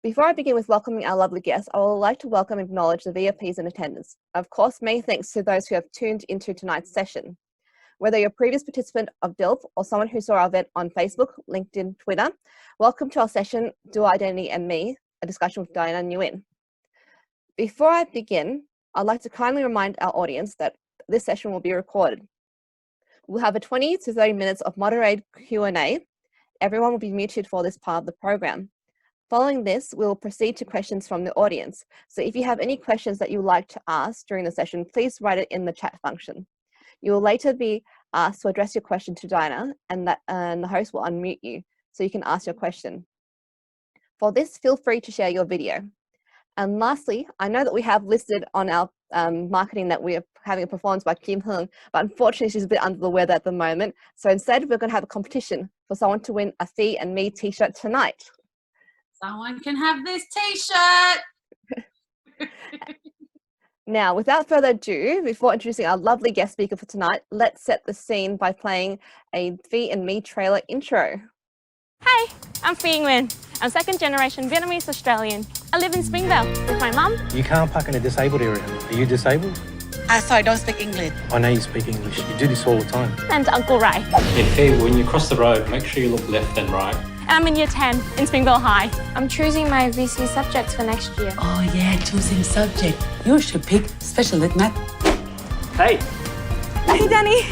Before I begin with welcoming our lovely guests, I would like to welcome and acknowledge the VIPs in attendance. Of course, many thanks to those who have tuned into tonight's session. Whether you're a previous participant of DILP or someone who saw our event on Facebook, LinkedIn, Twitter, welcome to our session, Dual Identity and Me, a discussion with Diana Nguyen. Before I begin, I'd like to kindly remind our audience that this session will be recorded. We'll have a 20 to 30 minutes of moderated Q&A. Everyone will be muted for this part of the program. Following this, we will proceed to questions from the audience. So if you have any questions that you would like to ask during the session, please write it in the chat function. You will later be asked to address your question to Diana, and the host will unmute you so you can ask your question. For this, feel free to share your video. And lastly, I know that we have listed on our marketing that we are having a performance by Kim Hung, but unfortunately she's a bit under the weather at the moment. So instead, we're going to have a competition for someone to win a Fee and Me t-shirt tonight. Someone can have this t-shirt. Now, without further ado, before introducing our lovely guest speaker for tonight, let's set the scene by playing a Fee and Me trailer intro. Hey, I'm Nguyen. I'm second generation Vietnamese Australian. I live in Springvale with my mum. You can't park in a disabled area. Are you disabled? Sorry, I don't speak English. I know you speak English. You do this all the time. And Uncle Ray. Yeah, Fee, when you cross the road, make sure you look left and right. And I'm in year 10 in Springvale High. I'm choosing my VC subjects for next year. Oh yeah, choosing subject. You should pick special ed math. Hey! Hey, Danny.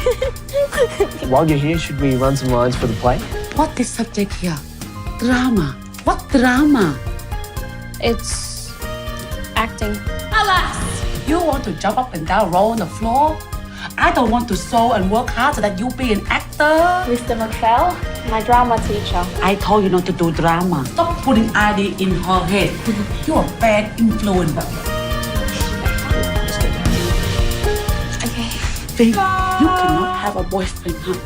While you're here, should we run some lines for the play? What is subject here? Drama. What drama? It's acting. Alas! You want to jump up and down, roll on the floor? I don't want to sew and work hard so that you be an actor. Mr. McPhail, my drama teacher. I told you not to do drama. Stop putting idea in her head. You're a bad influence. Okay. Fee, you cannot have a boyfriend, huh?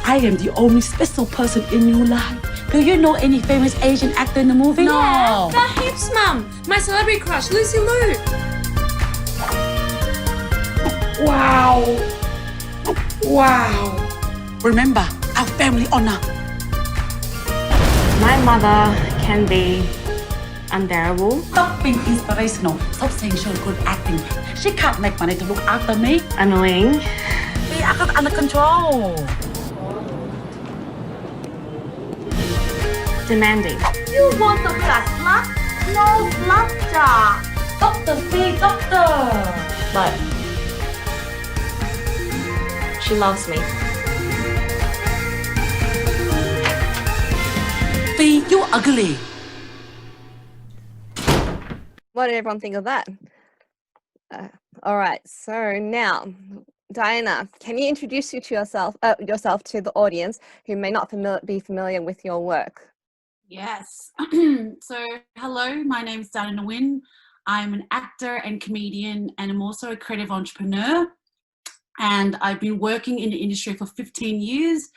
I am the only special person in your life. Do you know any famous Asian actor in the movie? No. No. That heaps, Mum. My celebrity crush, Lucy Liu. Wow. Wow. Remember, our family honor. My mother can be unbearable, Stop being inspirational. Stop saying she's good acting. She can't make money to look after me. annoying, Be under control. demanding. You want the blood? No blood, Doctor Fee, doctor. But she loves me. Fee, you ugly. What did everyone think of that? All right, so now, Diana, can you introduce yourself to the audience who may not be familiar with your work? Yes. So, hello, my name is Diana Nguyen. I'm an actor and comedian, and I'm also a creative entrepreneur. And I've been working in the industry for 15 years.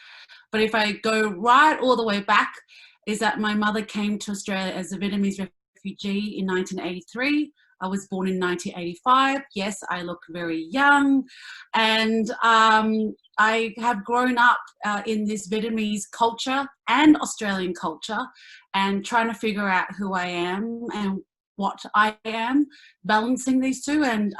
But if I go right all the way back, is that my mother came to Australia as a Vietnamese refugee in 1983. I was born in 1985. Yes, I look very young. And I have grown up in this Vietnamese culture and Australian culture and trying to figure out who I am and what I am, balancing these two. And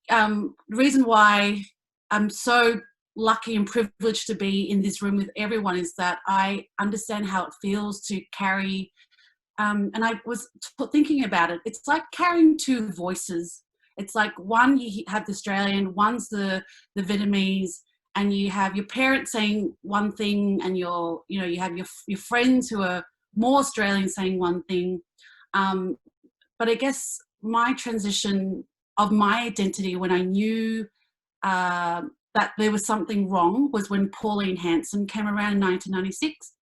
the reason why I'm so lucky and privileged to be in this room with everyone is that I understand how it feels to carry, and I was thinking about it, it's like carrying two voices. It's like one, you have the Australian, one's the Vietnamese, and you have your parents saying one thing, and you have your friends who are more Australian saying one thing. But I guess my transition of my identity when I knew that there was something wrong was when Pauline Hanson came around in 1996.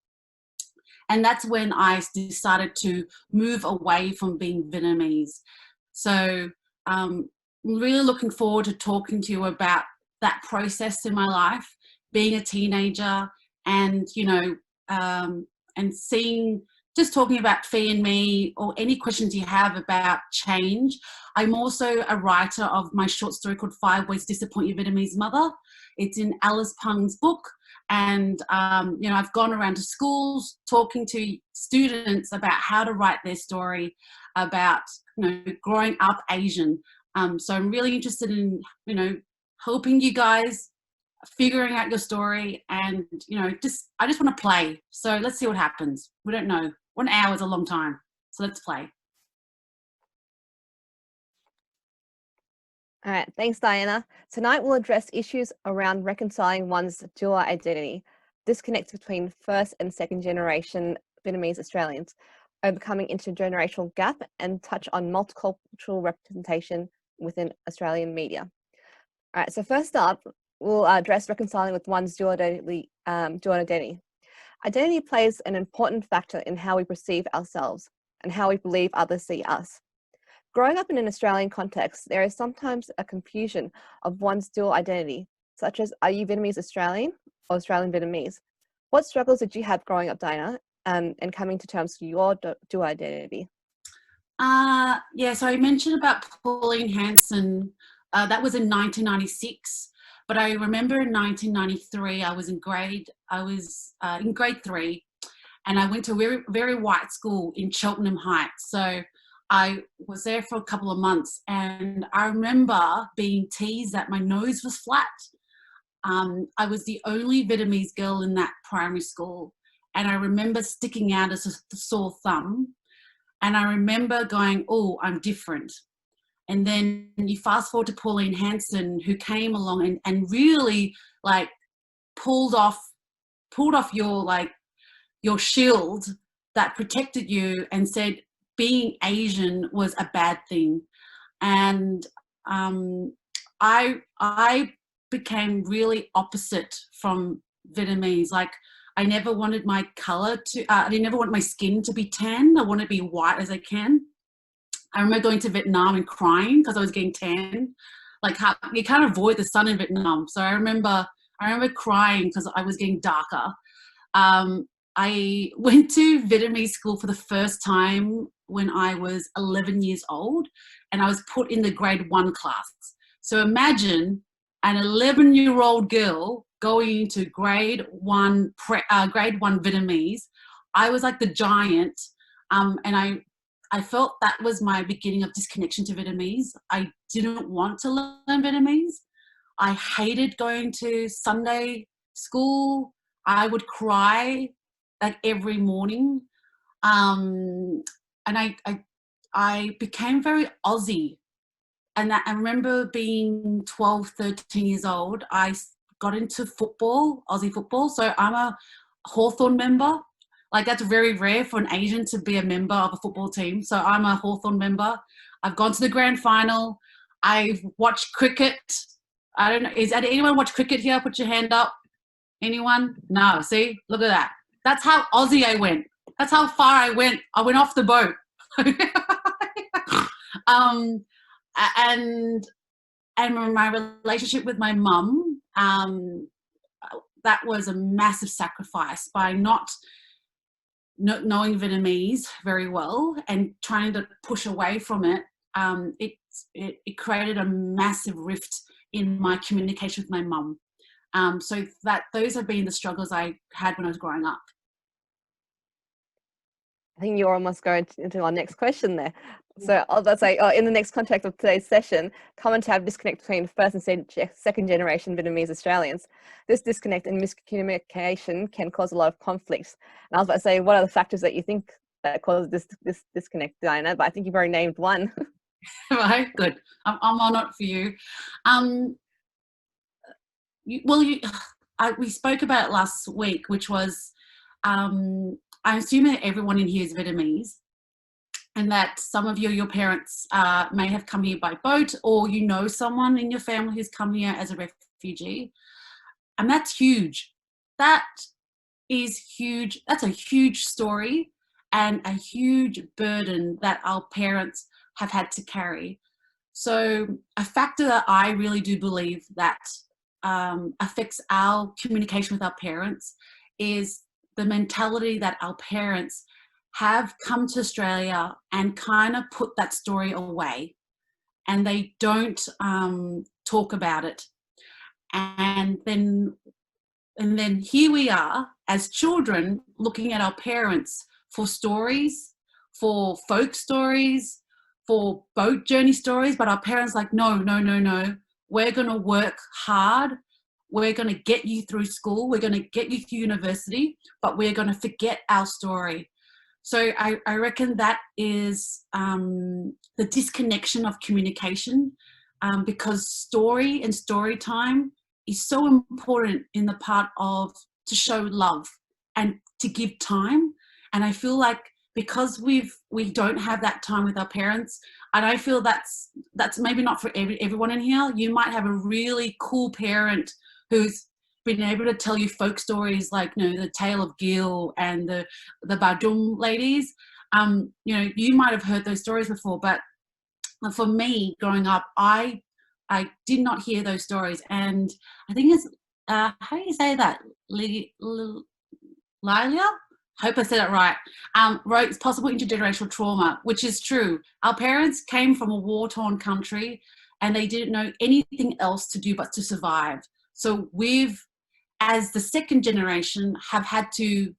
And that's when I decided to move away from being Vietnamese. So I'm really looking forward to talking to you about that process in my life, being a teenager, and, and seeing, just talking about Fee and Me, or any questions you have about change. I'm also a writer of my short story called 5 Ways to Disappoint Your Vietnamese Mother. It's in Alice Pung's book. And, you know, I've gone around to schools talking to students about how to write their story about, you know, growing up Asian. So I'm really interested in, you know, helping you guys figuring out your story, and, you know, I just want to play. So let's see what happens. We don't know. 1 hour is a long time. So let's play. All right, thanks, Diana. Tonight we'll address issues around reconciling one's dual identity, disconnects between first and second generation Vietnamese Australians, overcoming intergenerational gap, and touch on multicultural representation within Australian media. All right, so first up, we'll address reconciling with one's dual identity. Identity plays an important factor in how we perceive ourselves and how we believe others see us. Growing up in an Australian context, there is sometimes a confusion of one's dual identity, such as, are you Vietnamese Australian or Australian Vietnamese? What struggles did you have growing up, Diana, and coming to terms with your dual identity? Yeah, so I mentioned about Pauline Hanson. That was in 1996. But I remember in 1993, I was in grade 3, and I went to a very, very white school in Cheltenham Heights. So I was there for a couple of months, and I remember being teased that my nose was flat. I was the only Vietnamese girl in that primary school, and I remember sticking out as a sore thumb. And I remember going, oh, I'm different. And then you fast forward to Pauline Hanson, who came along and really like pulled off your shield that protected you and said being Asian was a bad thing. And I became really opposite from Vietnamese. Like, I never wanted my color to, I never want my skin to be tan. I want to be white as I can. I remember going to Vietnam and crying because I was getting tan. Like, how you can't avoid the sun in Vietnam. So I remember crying because I was getting darker. I went to Vietnamese school for the first time when I was 11 years old, and I was put in the grade 1 class. So imagine an 11-year-old girl going into grade 1 Vietnamese. I was like the giant, and I felt that was my beginning of disconnection to Vietnamese. I didn't want to learn Vietnamese. I hated going to Sunday school. I would cry like every morning. And I became very Aussie. And I remember being 12, 13 years old, I got into football, Aussie football. So I'm a Hawthorn member. Like, that's very rare for an Asian to be a member of a football team. So I'm a Hawthorn member. I've gone to the grand final. I've watched cricket. I don't know. Did anyone watch cricket here? Put your hand up. Anyone? No. See? Look at that. That's how Aussie I went. That's how far I went. I went off the boat. And my relationship with my mum, that was a massive sacrifice by not knowing Vietnamese very well and trying to push away from it. It created a massive rift in my communication with my mum. So those have been the struggles I had when I was growing up. I think you're almost going into our next question there. So I'll say, in the next context of today's session, common to have disconnect between first and second generation Vietnamese Australians. This disconnect and miscommunication can cause a lot of conflicts. And I was about to say, what are the factors that you think that causes this disconnect, Diana? But I think you've already named one. Right, good. I'm on it for you. We spoke about it last week, which was, I'm assuming that everyone in here is Vietnamese, and that some of your parents may have come here by boat, or you know someone in your family who's come here as a refugee. And that's huge. That is huge. That's a huge story and a huge burden that our parents have had to carry. So a factor that I really do believe that affects our communication with our parents is the mentality that our parents have come to Australia and kind of put that story away, and they don't talk about it. And then And then here we are as children looking at our parents for stories, for folk stories, for boat journey stories, but our parents like, no, no, no, no. We're going to work hard. We're going to get you through school. We're going to get you through university, but we're going to forget our story. So I reckon that is the disconnection of communication, because story and story time is so important in the part of to show love and to give time. And I feel like because we don't have that time with our parents, and I feel that's maybe not for everyone in here. You might have a really cool parent who's been able to tell you folk stories like, you know, the Tale of Gil and the Badum ladies. You know, you might have heard those stories before, but for me growing up, I did not hear those stories. And I think it's, how do you say that? Lilia? Hope I said it right. Wrote It's Possible Intergenerational Trauma, which is true. Our parents came from a war-torn country and they didn't know anything else to do but to survive. So we've, as the second generation, have had to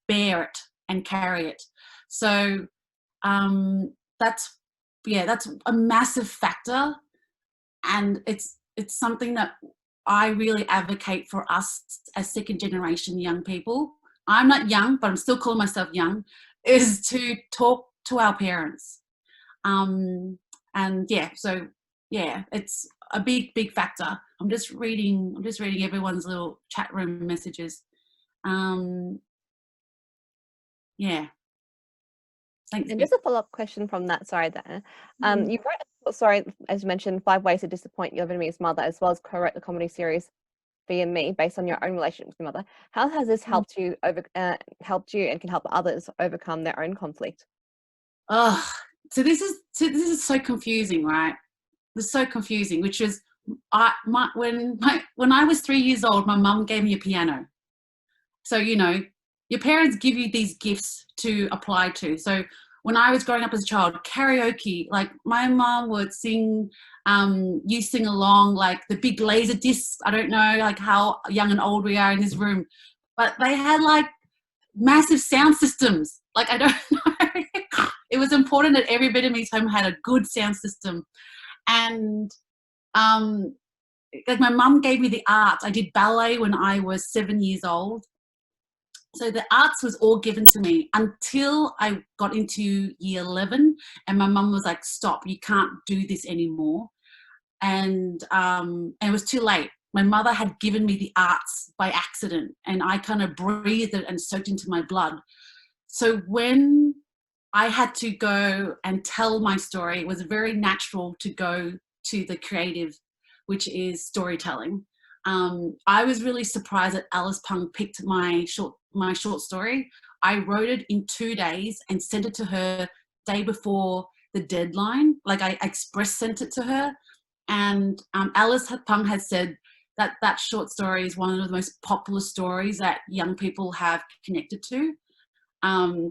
bear it and carry it. So that's a massive factor, and it's something that I really advocate for us as second generation young people. I'm not young, but I'm still calling myself young, is to talk to our parents. And yeah, so yeah, it's a big factor. I'm just reading everyone's little chat room messages. Yeah. Thanks. And just a follow-up question from that, sorry, Dana. You wrote, as you mentioned, 5 Ways to Disappoint Your Vietnamese Mother, as well as co-wrote the comedy series Be Me, based on your own relationship with your mother. How has this helped you and can help others overcome their own conflict? Oh, so this is so confusing, right? It's so confusing, which is when I was 3 years old, my mum gave me a piano. So, you know, your parents give you these gifts to apply to. So when I was growing up as a child, karaoke, like my mum would sing, you sing along, like the big laser discs. I don't know like how young and old we are in this room, but they had like massive sound systems. Like, I don't know. It was important that every Vietnamese home had a good sound system. And like my mum gave me the arts. I did ballet when I was 7 years old. So the arts was all given to me until I got into year 11, and my mum was like, stop, you can't do this anymore. And it was too late. My mother had given me the arts by accident, and I kind of breathed it and soaked into my blood. So when I had to go and tell my story, it was very natural to go to the creative, which is storytelling. I was really surprised that Alice Pung picked my short story. I wrote it in 2 days and sent it to her day before the deadline. Like, I express sent it to her. And Alice Pung had said that short story is one of the most popular stories that young people have connected to.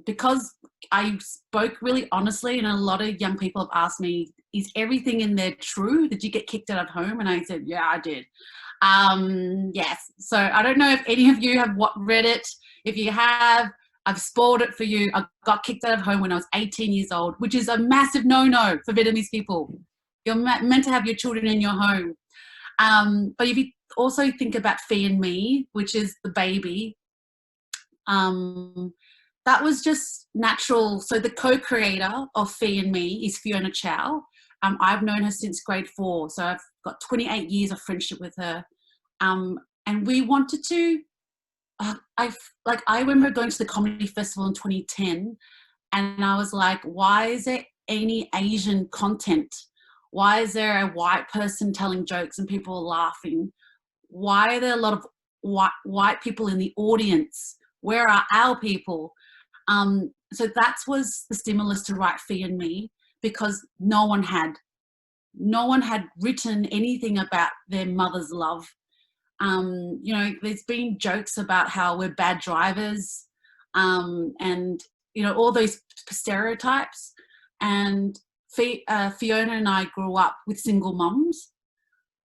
Because I spoke really honestly, and a lot of young people have asked me, is everything in there true? Did you get kicked out of home? And I said, yeah, I did. Yes. So I don't know if any of you have read it. If you have, I've spoiled it for you. I got kicked out of home when I was 18 years old, which is a massive no-no for Vietnamese people. You're meant to have your children in your home. But if you also think about Phi and Me, which is the baby, that was just natural. So the co-creator of Phi and Me is Fiona Chow. I've known her since grade 4, so I've got 28 years of friendship with her. And we wanted to, I remember going to the comedy festival in 2010, and I was like, why is there any Asian content? Why is there a white person telling jokes and people are laughing? Why are there a lot of white people in the audience? Where are our people? So that was the stimulus to write Phi and Me, because no one had written anything about their mother's love. You know, there's been jokes about how we're bad drivers, and, you know, all those stereotypes. And Fiona and I grew up with single mums,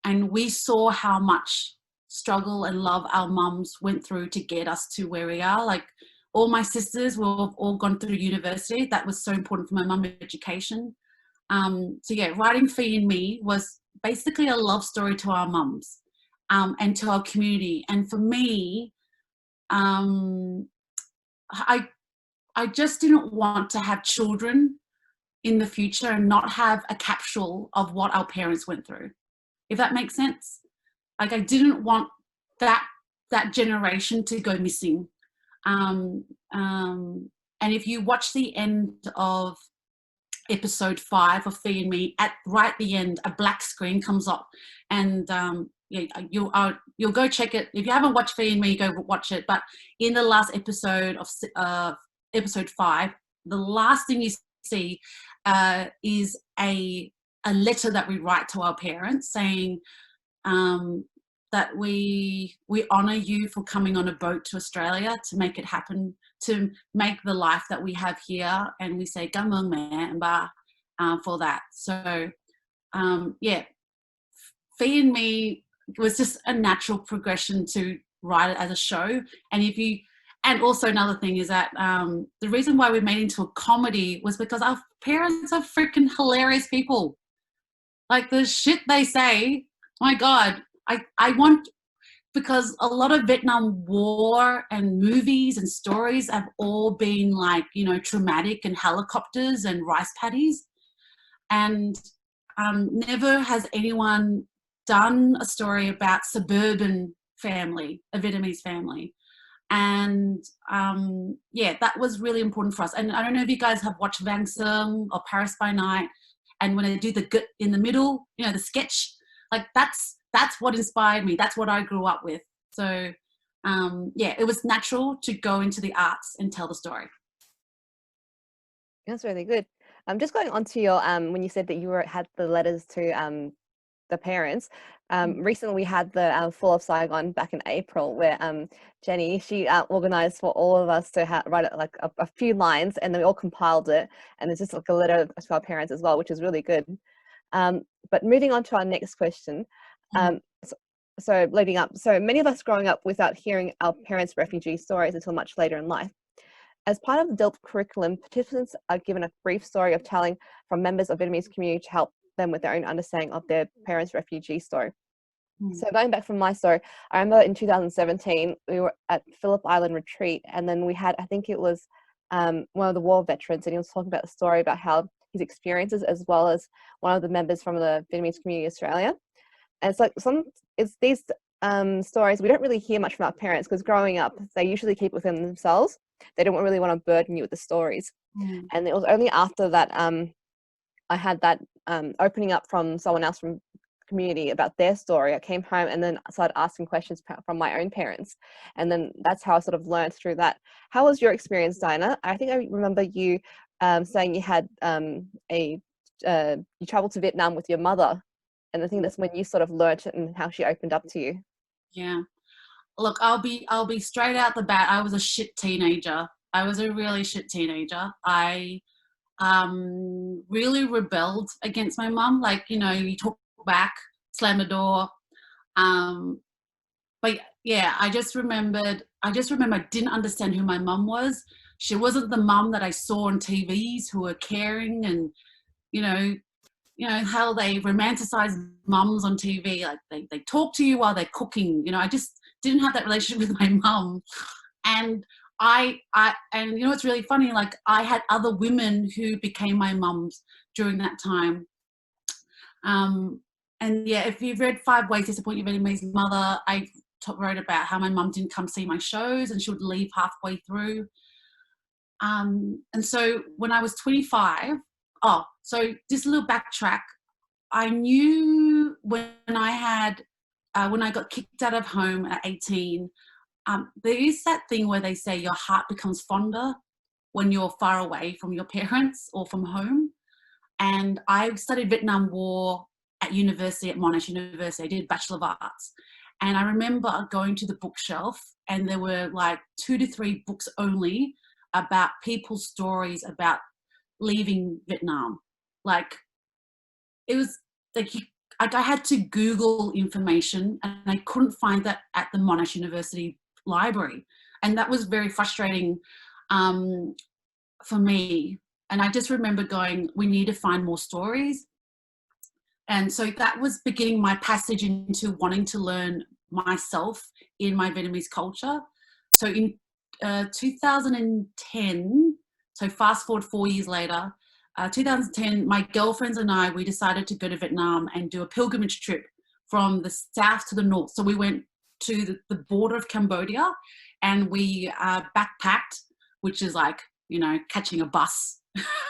and we saw how much struggle and love our mums went through to get us to where we are. Like all my sisters were all gone through university. That was so important for my mum education. So yeah, writing Fee and Me was basically a love story to our mums and to our community. And for me, I just didn't want to have children in the future and not have a capsule of what our parents went through, if that makes sense. Like I didn't want that generation to go missing. And if you watch the end of episode 5 of Fee and Me, right at the end, a black screen comes up, and yeah, you'll go check it. If you haven't watched Fee and Me, go watch it. But in the last episode of episode 5, the last thing you see is a letter that we write to our parents saying that we honour you for coming on a boat to Australia to make it happen, to make the life that we have here, and we say "Cảm ơn mẹ and ba" for that. So yeah, Fee and Me was just a natural progression to write it as a show. And also another thing is that the reason why we made it into a comedy was because our parents are freaking hilarious people. Like the shit they say, my God, I want, because a lot of Vietnam War and movies and stories have all been like, you know, traumatic and helicopters and rice paddies. And never has anyone done a story about suburban family, a Vietnamese family. And yeah, that was really important for us. And I don't know if you guys have watched Vang Sung or Paris by Night, and when they do the gut in the middle, you know, the sketch, like that's what inspired me. That's what I grew up with. So yeah, it was natural to go into the arts and tell the story. That's really good. I'm just going on to your when you said that you had the letters to the parents. Recently we had the Fall of Saigon back in April, where Jenny, she organized for all of us to write like a few lines, and then we all compiled it, and it's just like a letter to our parents as well, which is really good. But moving on to our next question, so leading up, so many of us growing up without hearing our parents' refugee stories until much later in life. As part of the DILP curriculum, participants are given a brief story of telling from members of Vietnamese community to help them with their own understanding of their parents' refugee story. So going back from my story, I remember in 2017, we were at Phillip Island retreat, and then we had, I think it was one of the war veterans, and he was talking about the story about how his experiences, as well as one of the members from the Vietnamese community Australia. And it's like these stories we don't really hear much from our parents, because growing up, they usually keep it within themselves. They don't really want to burden you with the stories. And it was only after that I had that opening up from someone else from community about their story. I came home and then started asking questions from my own parents, and then that's how I sort of learned through that. How was your experience, Dinah? I think I remember you saying you had you traveled to Vietnam with your mother, and I think that's when you sort of learned it and how she opened up to you. Yeah, look, I'll be straight out the bat. I was a shit teenager. I was a really shit teenager. I really rebelled against my mum. Like, you know, you talk back, slam the door. But yeah, I just remember I didn't understand who my mum was. She wasn't the mum that I saw on TVs who were caring, and you know how they romanticize mums on TV, like they talk to you while they're cooking. You know, I just didn't have that relationship with my mum. And and you know, it's really funny, like I had other women who became my mums during that time. And yeah, if you've read 5 Ways to Support Your Vietnamese Mother, I wrote about how my mum didn't come see my shows and she would leave halfway through. And so when I was 25, so just a little backtrack, I knew when I got kicked out of home at 18, there is that thing where they say your heart becomes fonder when you're far away from your parents or from home. And I studied Vietnam War at university, at Monash University. I did Bachelor of Arts. And I remember going to the bookshelf, and there were like 2 to 3 books only about people's stories about leaving Vietnam. Like, it was like, I had to Google information, and I couldn't find that at the Monash University library. And that was very frustrating for me. And I just remember going, we need to find more stories. And so that was beginning my passage into wanting to learn myself in my Vietnamese culture. So in 2010, so fast forward 4 years later, 2010, my girlfriends and I, we decided to go to Vietnam and do a pilgrimage trip from the south to the north. So we went to the border of Cambodia, and we backpacked, which is like, you know, catching a bus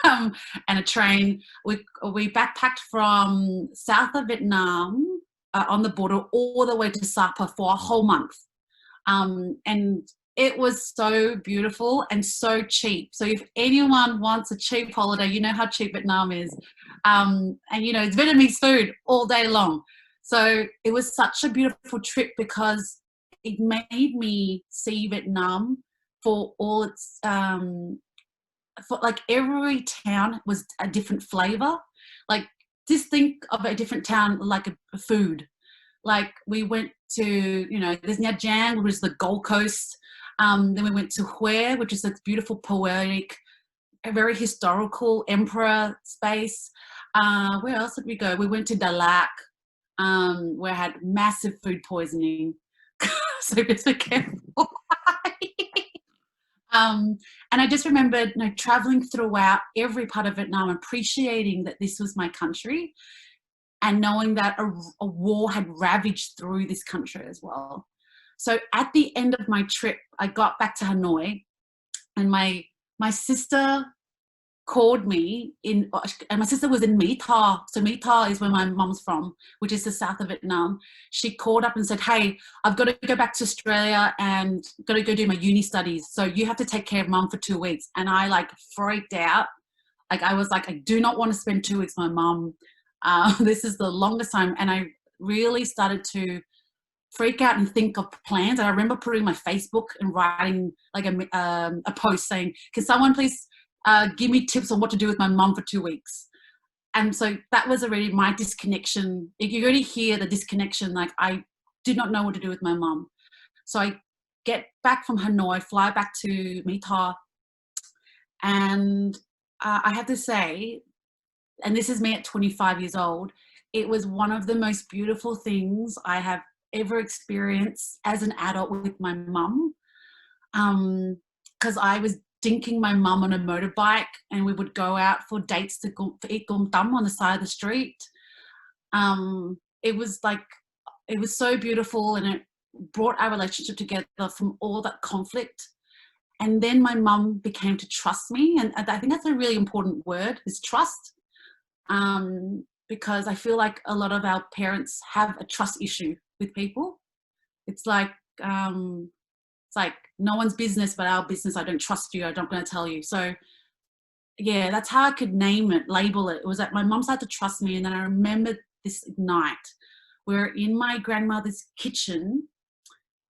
and a train. We backpacked from south of Vietnam on the border all the way to Sapa for a whole month. And it was so beautiful and so cheap. So if anyone wants a cheap holiday, you know how cheap Vietnam is. And, you know, it's Vietnamese food all day long. So it was such a beautiful trip because it made me see Vietnam for all its, for like every town was a different flavor. Like just think of a different town like a food. Like we went to, you know, there's Nha Trang, which is the Gold Coast. Then we went to Hue, which is a beautiful, poetic, a very historical emperor space. Where else did we go? We went to Dalat, where I had massive food poisoning. So just be careful. And I just remember, you know, traveling throughout every part of Vietnam, appreciating that this was my country, and knowing that a war had ravaged through this country as well. So at the end of my trip, I got back to Hanoi, and my sister called me and my sister was in My Tho. So My Tho is where my mom's from, which is the south of Vietnam. She called up and said, hey, I've got to go back to Australia and got to go do my uni studies. So you have to take care of mum for 2 weeks. And I like freaked out. Like I was like, I do not want to spend 2 weeks with my mum. This is the longest time. And I really started to freak out and think of plans. And I remember putting my Facebook and writing like a post saying, can someone please give me tips on what to do with my mum for 2 weeks? And so that was already my disconnection. You already hear the disconnection, like I did not know what to do with my mum. So I get back from Hanoi, fly back to My Tho, and I have to say, and this is me at 25 years old, it was one of the most beautiful things I have ever experienced as an adult with my mum, because I was dinking my mum on a motorbike, and we would go out for dates to eat gom tam on the side of the street. It was like, it was so beautiful, and it brought our relationship together from all that conflict. And then my mum became to trust me, and I think that's a really important word, is trust, because I feel like a lot of our parents have a trust issue with people. It's like no one's business but our business. I don't trust you, I'm not going to tell you. So yeah, that's how I could name it, label it. It was that my mum started to trust me. And then I remembered this night where in my grandmother's kitchen,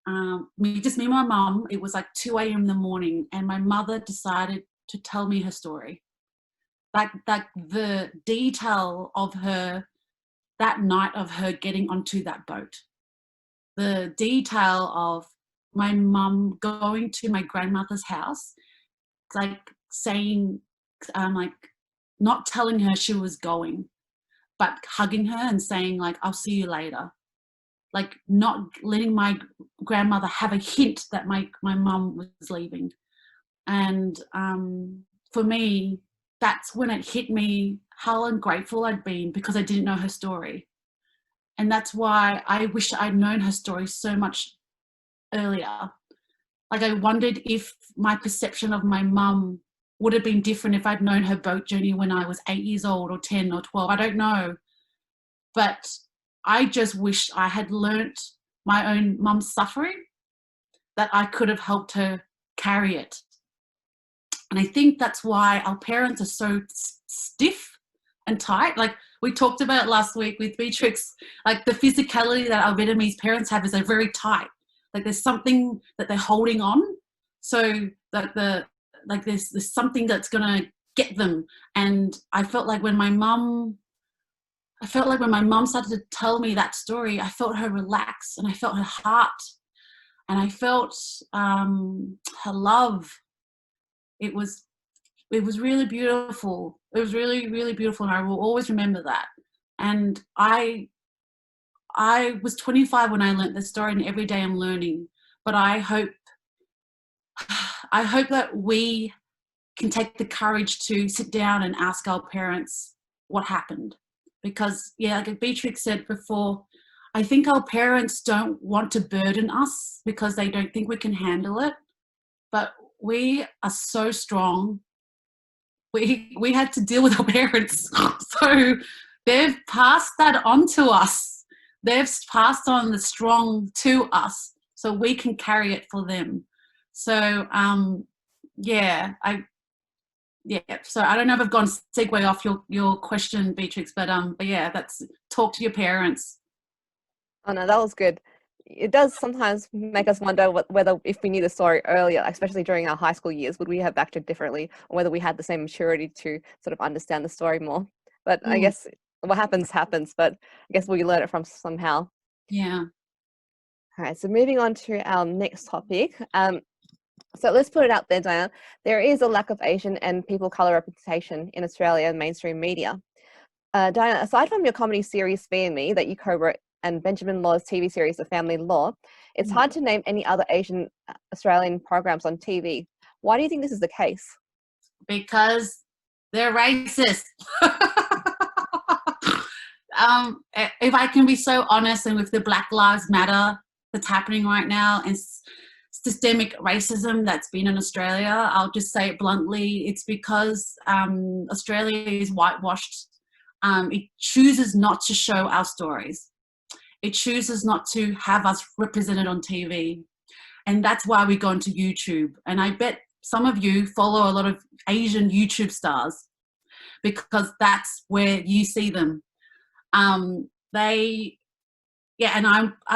me and my mum, it was like 2 a.m. in the morning, and my mother decided to tell me her story. Like the detail of her, that night of her getting onto that boat, the detail of my mum going to my grandmother's house, like saying, like not telling her she was going, but hugging her and saying like, I'll see you later. Like not letting my grandmother have a hint that my mum was leaving. And for me, that's when it hit me how ungrateful I'd been because I didn't know her story. And that's why I wish I'd known her story so much earlier. Like I wondered if my perception of my mum would have been different if I'd known her boat journey when I was 8 years old or 10 or 12. I don't know. But I just wish I had learnt my own mum's suffering, that I could have helped her carry it. And I think that's why our parents are so stiff and tight. Like we talked about last week with Beatrix, like the physicality that our Vietnamese parents have is they're very tight. Like there's something that they're holding on. So that there's something that's going to get them. And I felt like when my mum I felt like when my mum started to tell me that story, I felt her relax, and I felt her heart, and I felt her love. It was really beautiful. It was really, really beautiful, and I will always remember that. And I was 25 when I learnt this story, and every day I'm learning. But I hope that we can take the courage to sit down and ask our parents what happened. Because, yeah, like Beatrix said before, I think our parents don't want to burden us because they don't think we can handle it. But we are so strong. We had to deal with our parents. So they've passed that on to us. They've passed on the strong to us so we can carry it for them. So, so I don't know if I've gone segue off your question, Beatrix, but yeah, that's talk to your parents. Oh no, that was good. It does sometimes make us wonder whether if we knew the story earlier, especially during our high school years, would we have acted differently, or whether we had the same maturity to sort of understand the story more. But I guess what happens, but I guess we learn it from somehow. Yeah. All right, so moving on to our next topic. So let's put it out there, Diana. There is a lack of Asian and people of colour representation in Australia and mainstream media. Diana, aside from your comedy series Fear Me that you co-wrote and Benjamin Law's TV series The Family Law, it's hard to name any other Asian Australian programs on TV. Why do you think this is the case? Because they're racist. If I can be so honest, and with the Black Lives Matter that's happening right now and systemic racism that's been in Australia, I'll just say it bluntly, it's because Australia is whitewashed. It chooses not to show our stories. It chooses not to have us represented on TV. And that's why we go into YouTube. And I bet some of you follow a lot of Asian YouTube stars because that's where you see them. And I've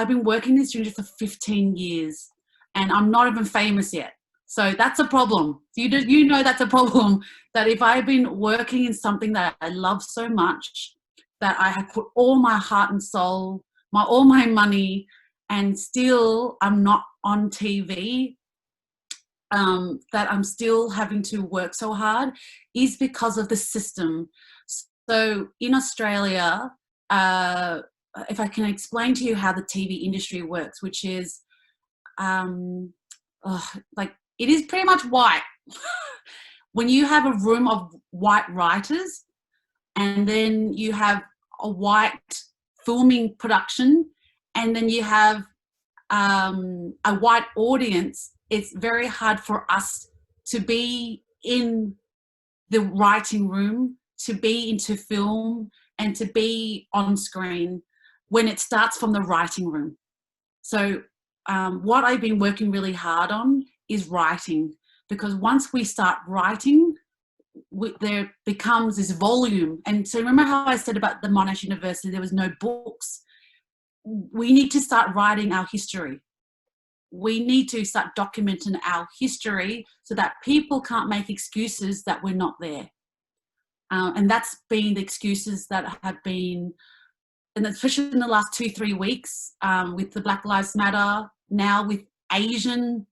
been working in this industry for 15 years and I'm not even famous yet. So that's a problem. You know that's a problem, that if I've been working in something that I love so much, that I have put all my heart and soul, all my money, and still I'm not on TV, that I'm still having to work so hard, is because of the system. So in Australia, if I can explain to you how the TV industry works, which is like it is pretty much white. When you have a room of white writers and then you have a white filming production and then you have a white audience, it's very hard for us to be in the writing room, to be into film and to be on screen when it starts from the writing room. So what I've been working really hard on is writing, because once we start writing, there becomes this volume. And so remember how I said about the Monash University, there was no books. We need to start writing our history. We need to start documenting our history so that people can't make excuses that we're not there. And that's been the excuses that have been, and especially in the last 2-3 weeks, with the Black Lives Matter, now with Asian,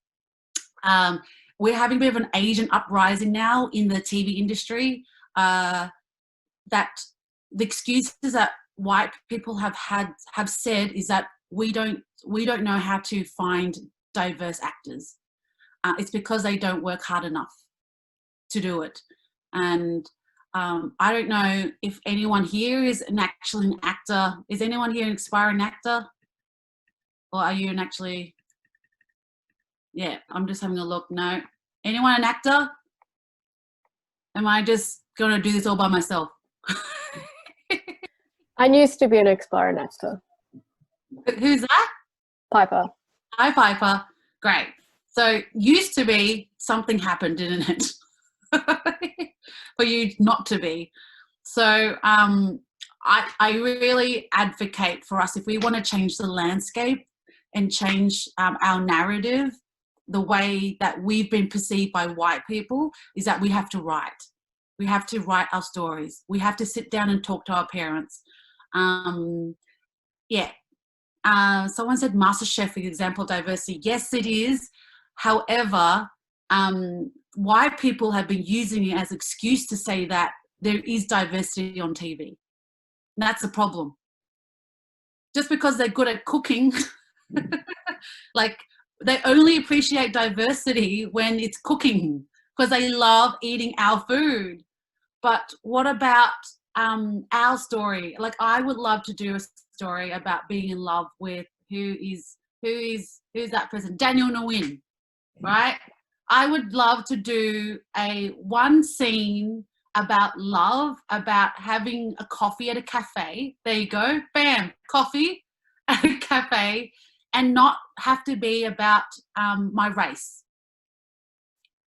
we're having a bit of an Asian uprising now in the TV industry, that the excuses that white people have said is that we don't know how to find diverse actors. It's because they don't work hard enough to do it. And I don't know if anyone here is actually an actor. Is anyone here an aspiring actor? Or are you actually, yeah, I'm just having a look. No. Anyone an actor? Am I just going to do this all by myself? I used to be an aspiring actor. Who's that? Piper. Hi, Piper. Great. So used to be, something happened, didn't it? For you not to be. So I really advocate for us, if we want to change the landscape and change our narrative, the way that we've been perceived by white people, is that we have to write. We have to write our stories. We have to sit down and talk to our parents. Yeah. Someone said MasterChef is an example of diversity. Yes, it is. However, why people have been using it as an excuse to say that there is diversity on TV. That's the problem. Just because they're good at cooking, like they only appreciate diversity when it's cooking because they love eating our food. But what about our story? Like I would love to do a story about being in love with who's that person? Daniel Nguyen, right? I would love to do one scene about love, about having a coffee at a cafe. There you go, bam, coffee at a cafe, and not have to be about my race.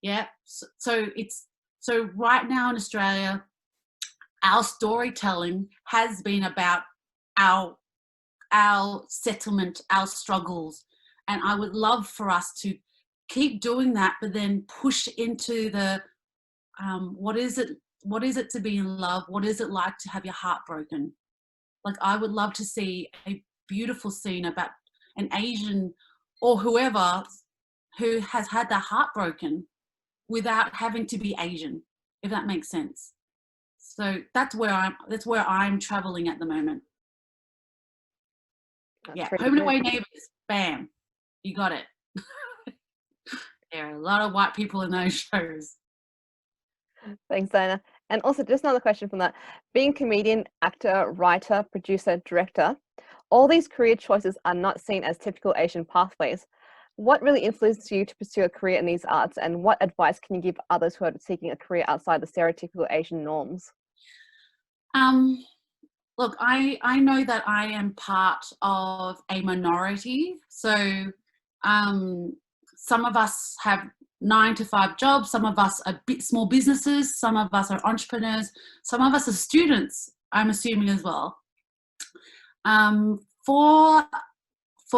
Yeah, so right now in Australia, our storytelling has been about our settlement, our struggles, and I would love for us to keep doing that, but then push into the what is it to be in love? What is it like to have your heart broken? Like I would love to see a beautiful scene about an Asian or whoever who has had their heart broken without having to be Asian, if that makes sense. So that's where I'm traveling at the moment. Yeah, Home and Away Neighbours, bam, you got it. There are a lot of white people in those shows. Thanks, Diana. And also, just another question from that. Being comedian, actor, writer, producer, director, all these career choices are not seen as typical Asian pathways. What really influenced you to pursue a career in these arts, and what advice can you give others who are seeking a career outside the stereotypical Asian norms? Look, I know that I am part of a minority. So some of us have 9-to-5 jobs, some of us are small businesses, some of us are entrepreneurs, some of us are students, I'm assuming as well. For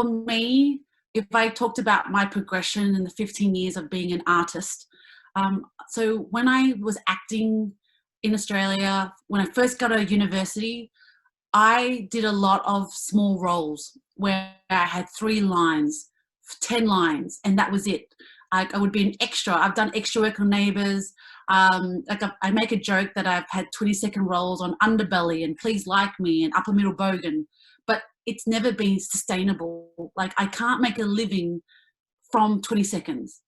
me, if I talked about my progression in the 15 years of being an artist, so when I was acting in Australia, when I first got to university, I did a lot of small roles where I had 3 lines, 10 lines, and that was it. I would be an extra. I've done extra work on Neighbours. I make a joke that I've had 20-second roles on Underbelly and Please Like Me and Upper Middle Bogan, but it's never been sustainable. Like I can't make a living from 20 seconds.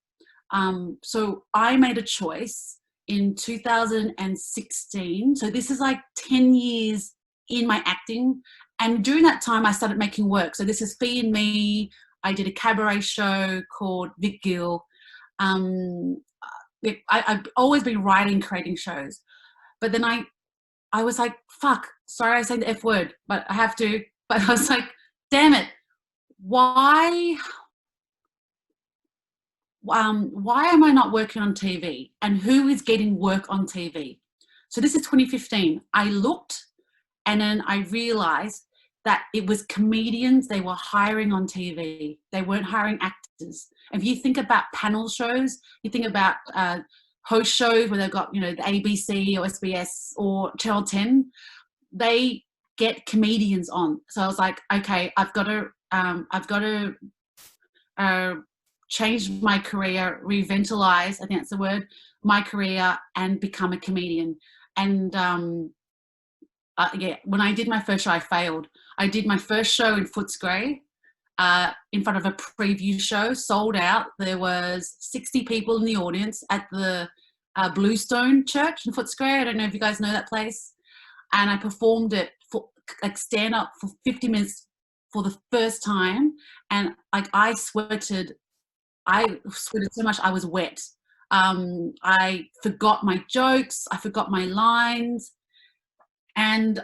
So I made a choice in 2016. So this is like 10 years in my acting, and during that time I started making work. So this is Fee and Me. I did a cabaret show called Vic Gill. I've always been writing, creating shows, but then I was like, fuck, sorry I say the F word, but I have to. But I was like, damn it, why am I not working on TV, and who is getting work on TV? So this is 2015. I looked, and then I realized that it was comedians they were hiring on TV. They weren't hiring actors. If you think about panel shows, you think about host shows where they've got, the ABC or SBS or Channel 10, they get comedians on. So I was like, okay, I've got to change my career, revitalize, I think that's the word, my career, and become a comedian. And when I did my first show, I failed. I did my first show in Footscray in front of a preview show, sold out. There was 60 people in the audience at the Bluestone Church in Footscray. I don't know if you guys know that place. And I performed it stand up for 50 minutes for the first time. And I sweated so much I was wet. I forgot my jokes. I forgot my lines. And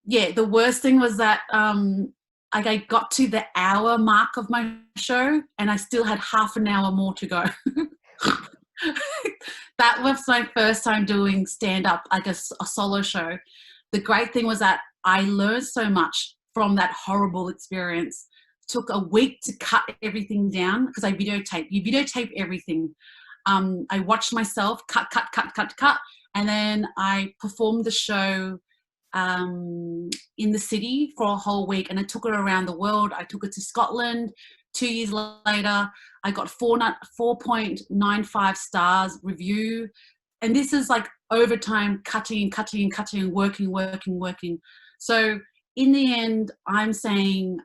the worst thing was that I got to the hour mark of my show and I still had half an hour more to go. That was my first time doing stand-up, like a solo show. The great thing was that I learned so much from that horrible experience. It took a week to cut everything down because you videotape everything. I watched myself cut, and then I performed the show in the city for a whole week, and I took her around the world. I took her to Scotland. 2 years later, I got 4.95 stars review. And this is like overtime, cutting, working. So in the end, I'm saying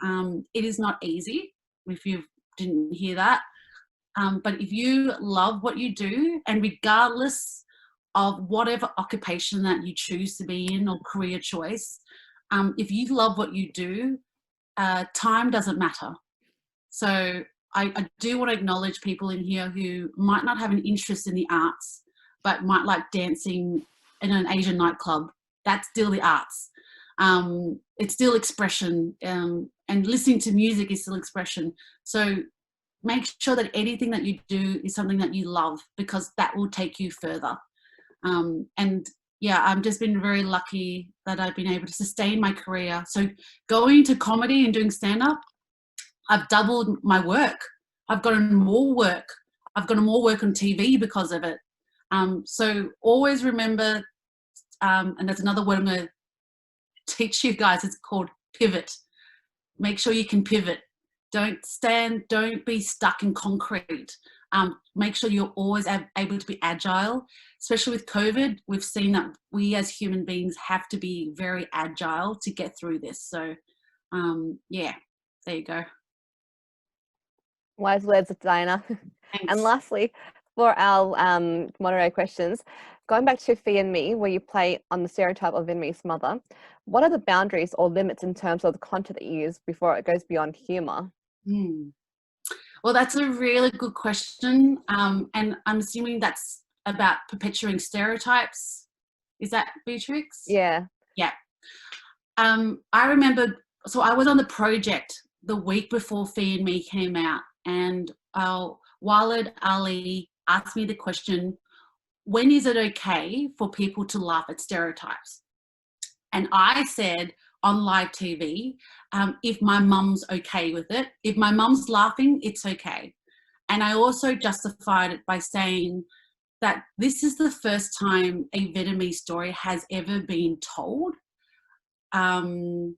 it is not easy, if you didn't hear that. But if you love what you do, and regardless of whatever occupation that you choose to be in or career choice, if you love what you do, time doesn't matter. So I do want to acknowledge people in here who might not have an interest in the arts, but might like dancing in an Asian nightclub. That's still the arts. It's still expression, and listening to music is still expression. So make sure that anything that you do is something that you love, because that will take you further. And yeah, I've just been very lucky that I've been able to sustain my career. So going to comedy and doing stand-up, I've doubled my work. I've gotten more work. I've gotten more work on TV because of it. So always remember, and that's another word I'm going to teach you guys, it's called pivot. Make sure you can pivot. Don't be stuck in concrete. Make sure you're always able to be agile. Especially with COVID, we've seen that we as human beings have to be very agile to get through this. So yeah, there you go. Wise words, Diana. And lastly, for our moderator questions, going back to Fee and Me, where you play on the stereotype of Vietnamese mother, what are the boundaries or limits in terms of the content that you use before it goes beyond humour? Well, that's a really good question. And I'm assuming that's about perpetuating stereotypes. Is that Beatrix? Yeah. Yeah. I remember, so I was on the project the week before Fee and Me came out, and Walid Ali asked me the question, when is it okay for people to laugh at stereotypes? And I said on live TV, if my mum's okay with it, if my mum's laughing, it's okay. And I also justified it by saying that this is the first time a Vietnamese story has ever been told. And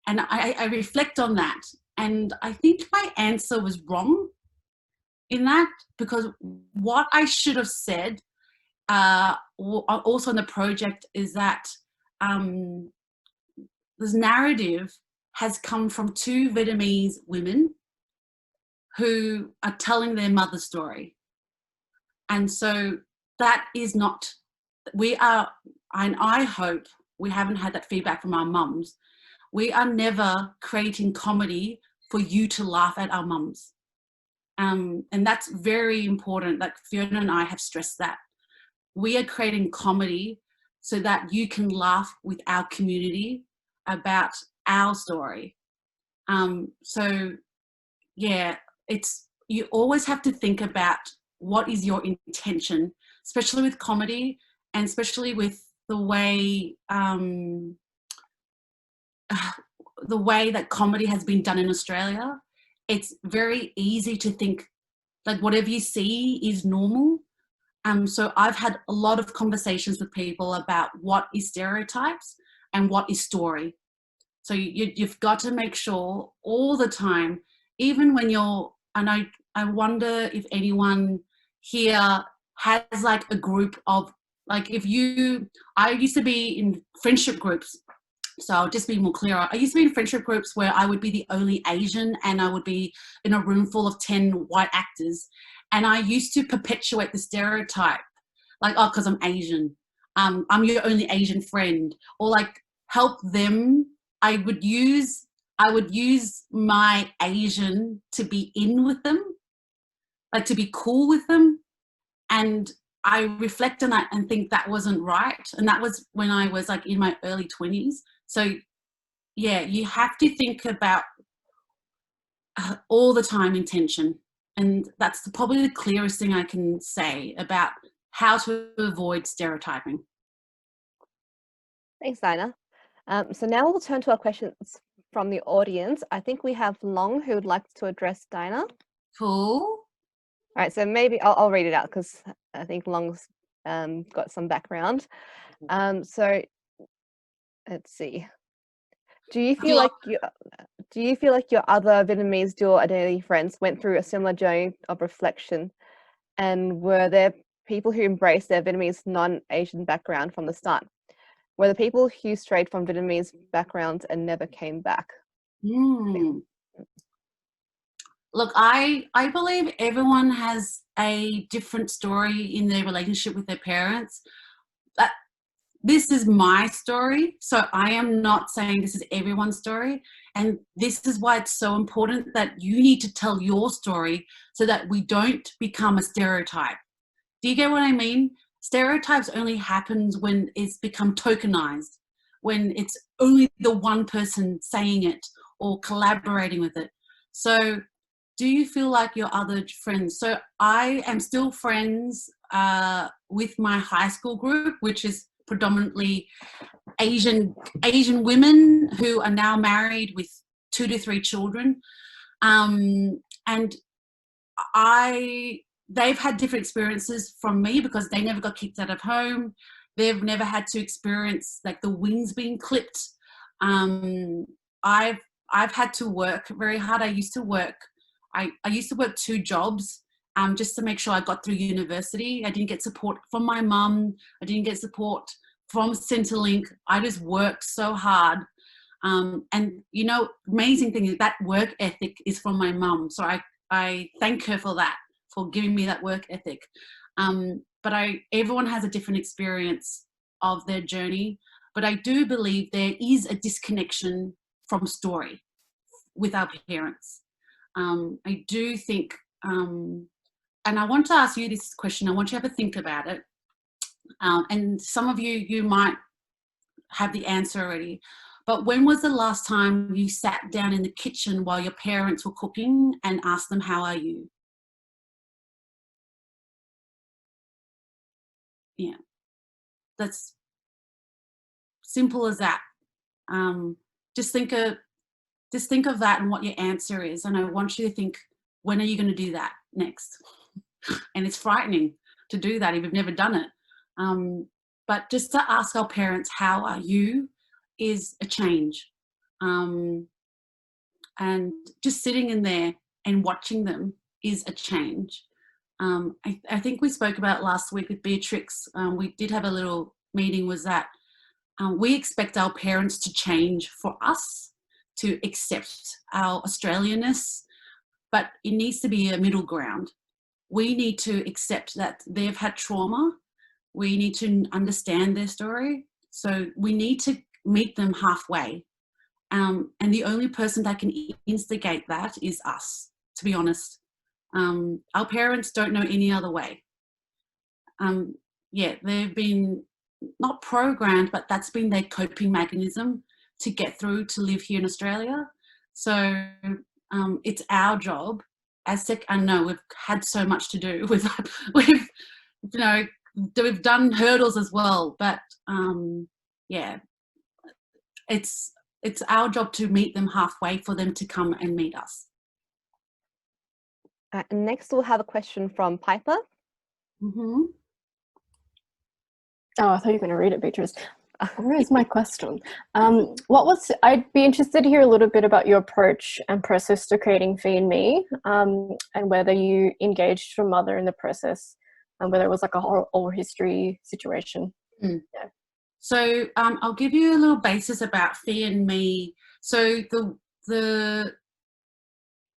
I reflect on that. And I think my answer was wrong in that, because what I should have said also in the project is that this narrative has come from two Vietnamese women who are telling their mother's story. And so that is not, and I hope we haven't had that feedback from our mums. We are never creating comedy for you to laugh at our mums. And that's very important. Like Fiona and I have stressed that. We are creating comedy so that you can laugh with our community about our story. So yeah, you always have to think about what is your intention, especially with comedy, and especially with the way that comedy has been done in Australia. It's very easy to think like whatever you see is normal. So I've had a lot of conversations with people about what is stereotypes and what is story. So you've got to make sure all the time, even when and I wonder if anyone here has like a group of, like I used to be in friendship groups. So I'll just be more clear. I used to be in friendship groups where I would be the only Asian, and I would be in a room full of 10 white actors. And I used to perpetuate the stereotype, like, oh, because I'm Asian, I'm your only Asian friend, or like help them. I would use my Asian to be in with them, like to be cool with them. And I reflect on that and think that wasn't right. And that was when I was like in my early 20s. So yeah, you have to think about all the time intention. And that's probably the clearest thing I can say about how to avoid stereotyping. Thanks, Dinah. So now we'll turn to our questions from the audience. I think we have Long who would like to address Dinah. Cool. All right, so maybe I'll read it out because I think Long's got some background. So Let's see. Do you feel like your other Vietnamese dual identity friends went through a similar journey of reflection, and were there people who embraced their Vietnamese non-Asian background from the start? Were the people who strayed from Vietnamese backgrounds and never came back? Look, I believe everyone has a different story in their relationship with their parents. This is my story, so I am not saying this is everyone's story, and this is why it's so important that you need to tell your story so that we don't become a stereotype. Do you get what I mean? Stereotypes only happens when it's become tokenized, when it's only the one person saying it or collaborating with it. So do you feel like your other friends? So I am still friends with my high school group, which is predominantly Asian women who are now married with 2 to 3 children, and they've had different experiences from me because they never got kicked out of home. They've never had to experience like the wings being clipped. I've had to work very hard. I used to work 2 jobs just to make sure I got through university. I didn't get support from my mum. I didn't get support from Centrelink. I just worked so hard. And you know, amazing thing is that work ethic is from my mum. So I thank her for that, for giving me that work ethic. But everyone has a different experience of their journey. But I do believe there is a disconnection from story with our parents. I do think, and I want to ask you this question. I want you to have a think about it. And some of you might have the answer already. But when was the last time you sat down in the kitchen while your parents were cooking and asked them, how are you? Yeah, that's simple as that. Just think of that and what your answer is. And I want you to think, when are you going to do that next? And it's frightening to do that if you've never done it. But just to ask our parents, how are you, is a change. And just sitting in there and watching them is a change. I think we spoke about last week with Beatrix. We did have a little meeting, was that we expect our parents to change for us, to accept our Australianness, but it needs to be a middle ground. We need to accept that they've had trauma. We need to understand their story. So we need to meet them halfway. And the only person that can instigate that is us, to be honest. Our parents don't know any other way. Yeah, they've been not programmed, but that's been their coping mechanism to get through, to live here in Australia. So it's our job as I know we've had so much to do with we've done hurdles as well, but yeah, it's our job to meet them halfway, for them to come and meet us. Next we'll have a question from Piper. Mm-hmm. Oh, I thought you were going to read it, Beatrice. Where is my question? I'd be interested to hear a little bit about your approach and process to creating Fee and Me, and whether you engaged your mother in the process, and whether it was like a whole oral history situation. Yeah. So I'll give you a little basis about Fee and Me. So the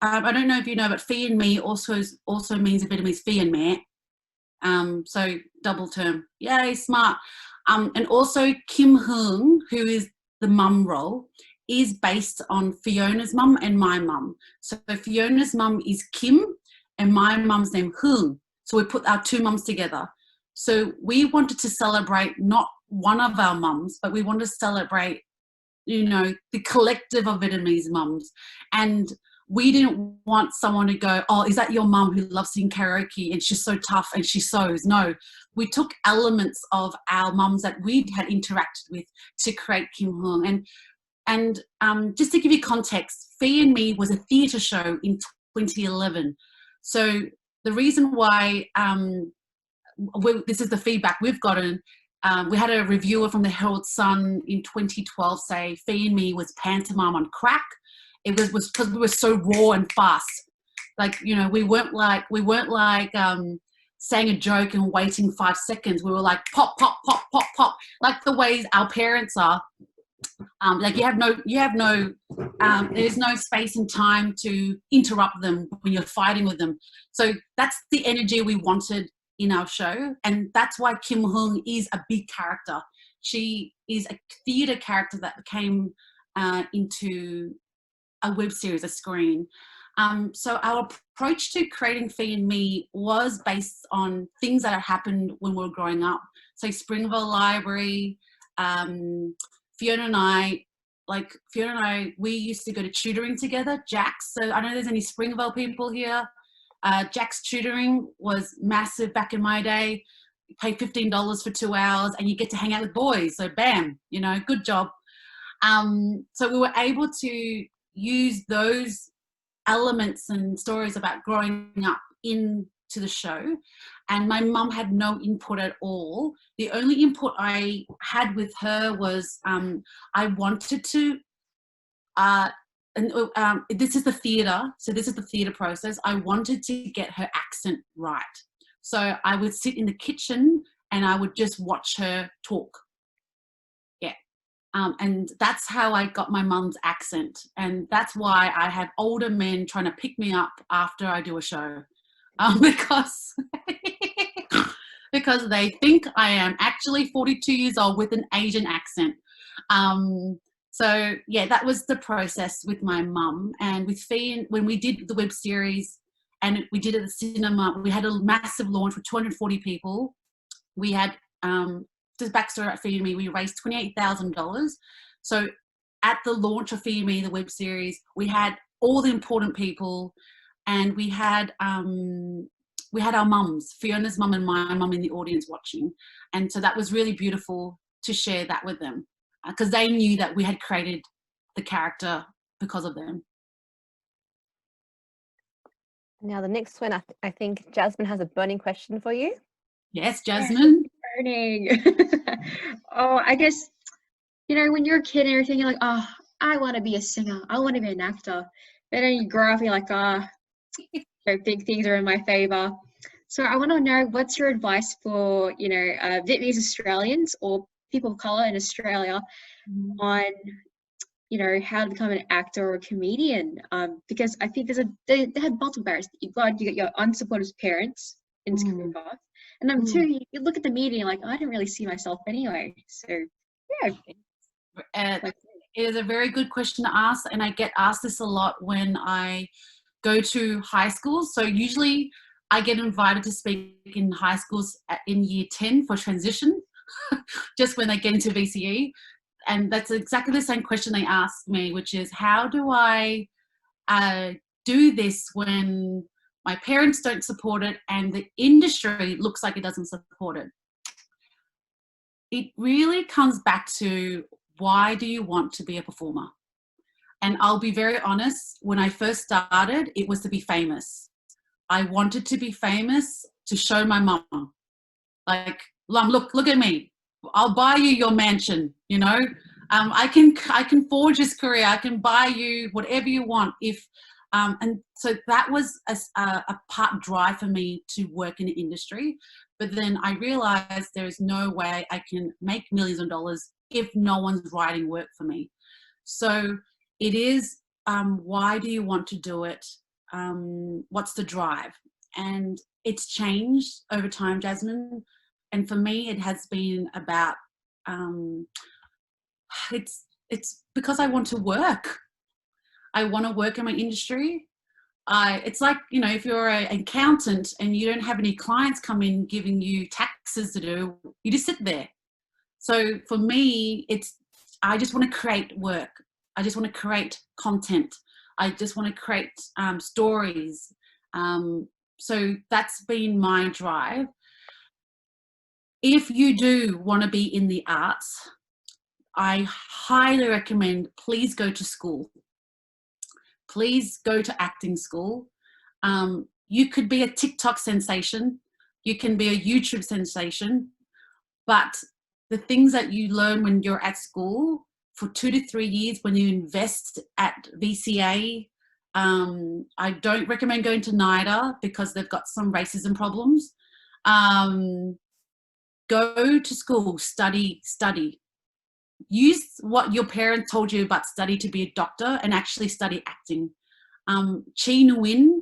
I don't know if you know, but Fee and Me also means a Vietnamese Fee and Me. So double term. Yay, smart. And also Kim Hung, who is the mum role, is based on Fiona's mum and my mum. So Fiona's mum is Kim and my mum's name Hung. So we put our 2 mums together. So we wanted to celebrate not one of our mums, but we wanted to celebrate, the collective of Vietnamese mums. And we didn't want someone to go, oh, is that your mum who loves singing karaoke and she's so tough and she sews? No, we took elements of our mums that we had interacted with to create Kim Hung. And just to give you context, Fee and Me was a theatre show in 2011. So the reason why this is the feedback we've gotten, we had a reviewer from the Herald Sun in 2012 say Fee and Me was pantomime on crack. It was because we were so raw and fast. Like, you know, we weren't like saying a joke and waiting 5 seconds. We were like pop, pop, pop, pop, pop, like the ways our parents are. Like there's no space and time to interrupt them when you're fighting with them. So that's the energy we wanted in our show, and that's why Kim Hung is a big character. She is a theatre character that came into a web series, a screen. So our approach to creating Fee and Me was based on things that had happened when we were growing up. So Springville Library, Fiona and I, we used to go to tutoring together, Jack's. So I know there's any Springville people here. Jack's tutoring was massive back in my day. You pay $15 for 2 hours and you get to hang out with boys. So bam, you know, good job. So we were able to use those elements and stories about growing up into the show. And my mum had no input at all. The only input I had with her was I wanted to this is the theatre, so this is the theatre process. I wanted to get her accent right. So I would sit in the kitchen and I would just watch her talk. Yeah. And that's how I got my mum's accent. And that's why I have older men trying to pick me up after I do a show. Because they think I am actually 42 years old with an Asian accent. So yeah, that was the process with my mum. And with Fee, when we did the web series and we did it at the cinema, we had a massive launch with 240 people. We had, just backstory at Fee and Me, we raised $28,000. So at the launch of Fee and Me, the web series, we had all the important people, and we had our mums, Fiona's mum and my mum in the audience watching. And so that was really beautiful to share that with them, because they knew that we had created the character because of them. Now the next one, I think Jasmine has a burning question for you. Yes, Jasmine. Burning. Oh, I guess, you know, when you're a kid and everything, you're like, oh, I want to be a singer. I want to be an actor. But then you grow up, you're like, big things are in my favor. So I want to know, what's your advice for, you know, Vietnamese Australians or people of color in Australia on, you know, how to become an actor or a comedian? Because I think they have multiple barriers. You got your unsupportive parents in this career path, and number two, you look at the media and like, I don't really see myself anyway. So yeah, it is a very good question to ask, and I get asked this a lot when I go to high schools. So usually I get invited to speak in high schools in year 10 for transition, just when they get into VCE. And that's exactly the same question they ask me, which is, how do I do this when my parents don't support it and the industry looks like it doesn't support it? It really comes back to, why do you want to be a performer? And I'll be very honest, when I first started, it was to be famous. I wanted to be famous to show my mum, like, Mum, look at me. I'll buy you your mansion, you know. I can forge this career. I can buy you whatever you want. And so that was a part drive for me to work in the industry. But then I realized there is no way I can make millions of dollars if no one's writing work for me. So it is, why do you want to do it? What's the drive? And it's changed over time, Jasmine. And for me, it has been about, it's because I want to work. I want to work in my industry. It's like, you know, if you're an accountant and you don't have any clients come in giving you taxes to do, you just sit there. So for me, I just want to create work. I just want to create content. I just want to create stories. So that's been my drive. If you do want to be in the arts, I highly recommend, please go to school. Please go to acting school. You could be a TikTok sensation. You can be a YouTube sensation. But the things that you learn when you're at school for 2 to 3 years, when you invest at VCA, I don't recommend going to NIDA because they've got some racism problems. Go to school, study. Use what your parents told you about study to be a doctor and actually study acting. Nguyen,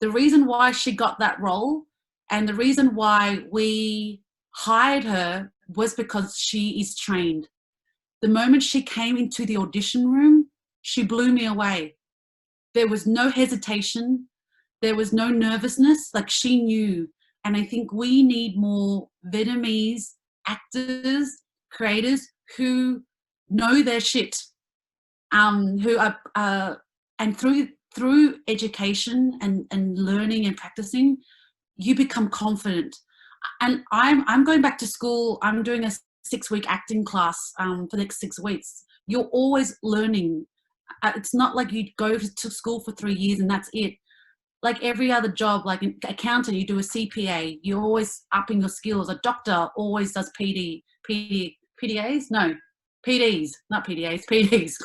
the reason why she got that role and the reason why we hired her was because she is trained. The moment she came into the audition room, she blew me away. There was no hesitation. There was no nervousness. Like, she knew. And I think we need more Vietnamese actors, creators who know their shit, who are, and through education and learning and practicing, you become confident. And I'm going back to school. I'm doing a 6-week acting class for the next 6 weeks. You're always learning. It's not like you go to school for 3 years and that's it. Like every other job, like an accountant, you do a CPA, you're always upping your skills. A doctor always does PDAs? No, PDs, not PDAs, PDs.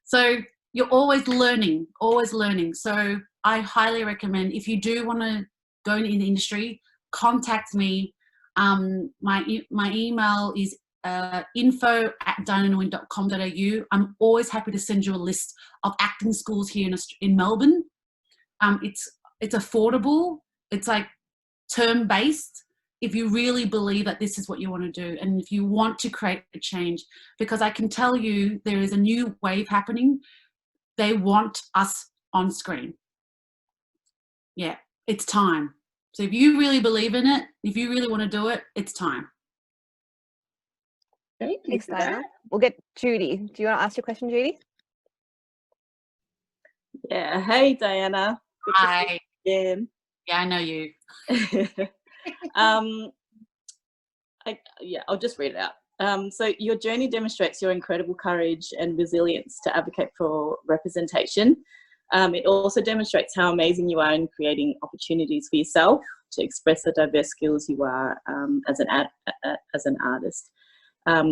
So you're always learning, always learning. So I highly recommend, if you do want to go in the industry, contact me. My email is info@dinannguyen.com.au. I'm always happy to send you a list of acting schools here in Melbourne. It's affordable. It's like term-based. If you really believe that this is what you want to do and if you want to create a change, because I can tell you there is a new wave happening. They want us on screen. Yeah, it's time. So if you really believe in it, if you really want to do it, it's time. Thank you. Thanks, Diana. We'll get Judy. Do you want to ask your question, Judy? Yeah. Hey, Diana. Good Hi. to see you again. Yeah, I know you. I'll just read it out. So your journey demonstrates your incredible courage and resilience to advocate for representation. It also demonstrates how amazing you are in creating opportunities for yourself to express the diverse skills you are as an artist,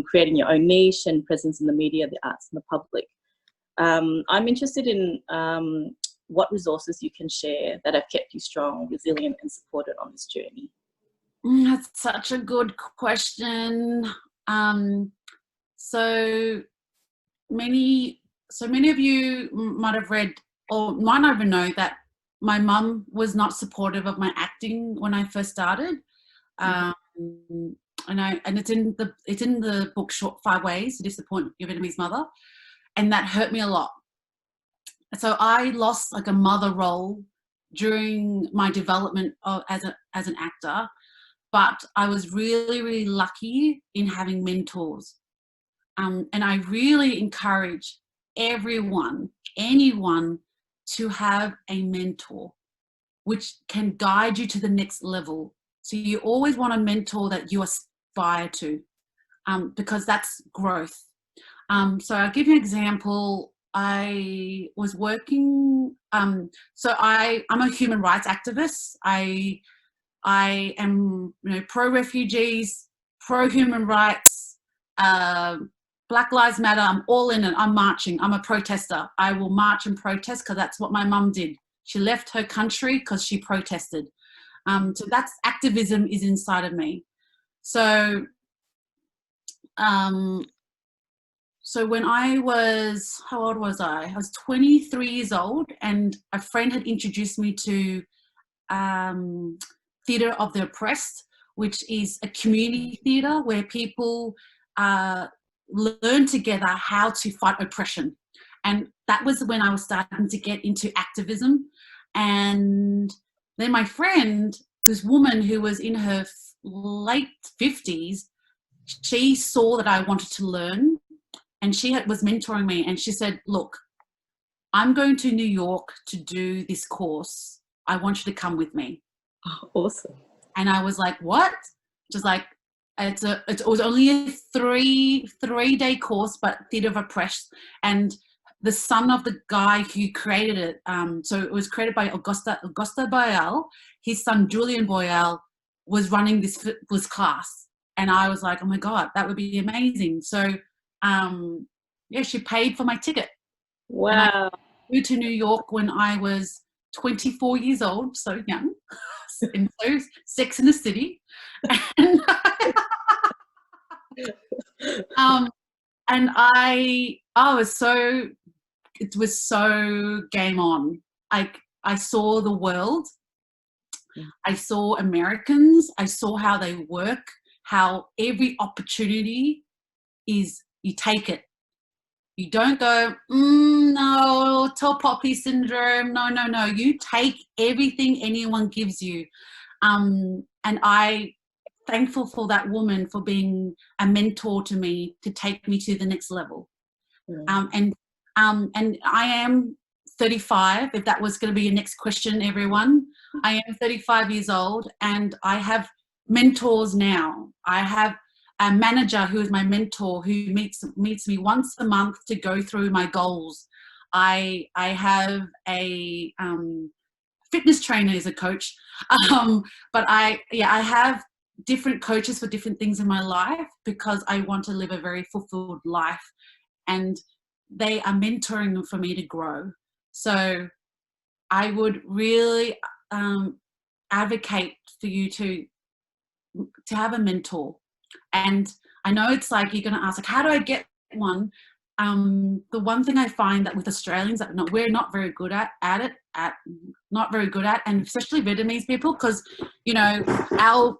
creating your own niche and presence in the media, the arts, and the public. I'm interested in what resources you can share that have kept you strong, resilient, and supported on this journey. That's such a good question. So many of you might have read or might not even know that my mum was not supportive of my acting when I first started. And it's in the book Short 5 Ways to Disappoint Your Vietnamese Mother, and that hurt me a lot. So I lost like a mother role during my development as an actor, but I was really, really lucky in having mentors. And I really encourage anyone to have a mentor which can guide you to the next level. So you always want a mentor that you aspire to, because that's growth. So I'll give you an example. I was working, so I'm a human rights activist. I am, pro-refugees, pro-human rights, Black Lives Matter. I'm all in it. I'm marching. I'm a protester. I will march and protest because that's what my mum did. She left her country because she protested. So that's activism is inside of me. So, so when I was, how old was I? I was 23 years old, and a friend had introduced me to Theatre of the Oppressed, which is a community theatre where people learn together how to fight oppression. And that was when I was starting to get into activism. And then my friend, this woman who was in her late 50s, she saw that I wanted to learn, and she was mentoring me, and she said, look, I'm going to New York to do this course. I want you to come with me. Oh, awesome. And I was like, what? Just like, it was only a three-day course, but Theatre of Oppressed. And the son of the guy who created it, so it was created by Augusta Boyle. His son, Julian Boyle, was running this class. And I was like, oh my God, that would be amazing. So, yeah, she paid for my ticket. Wow. And I flew to New York when I was 24 years old, so young, and so Sex in the City. And, and I was so, it was so game on. I saw the world. I saw Americans. I saw how they work, how every opportunity is, you take it. You don't go, no, tall poppy syndrome. No, no, no. You take everything anyone gives you. And I thankful for that woman for being a mentor to me to take me to the next level. And I am 35, if that was going to be your next question, everyone. I am 35 years old and I have mentors now. I have a manager who is my mentor who meets me once a month to go through my goals. I have a fitness trainer as a coach, but I have different coaches for different things in my life because I want to live a very fulfilled life, and they are mentoring for me to grow. So I would really advocate for you to have a mentor. And I know it's like you're going to ask, like, how do I get one? The one thing I find that with Australians that we're not very good at and especially Vietnamese people, because you know our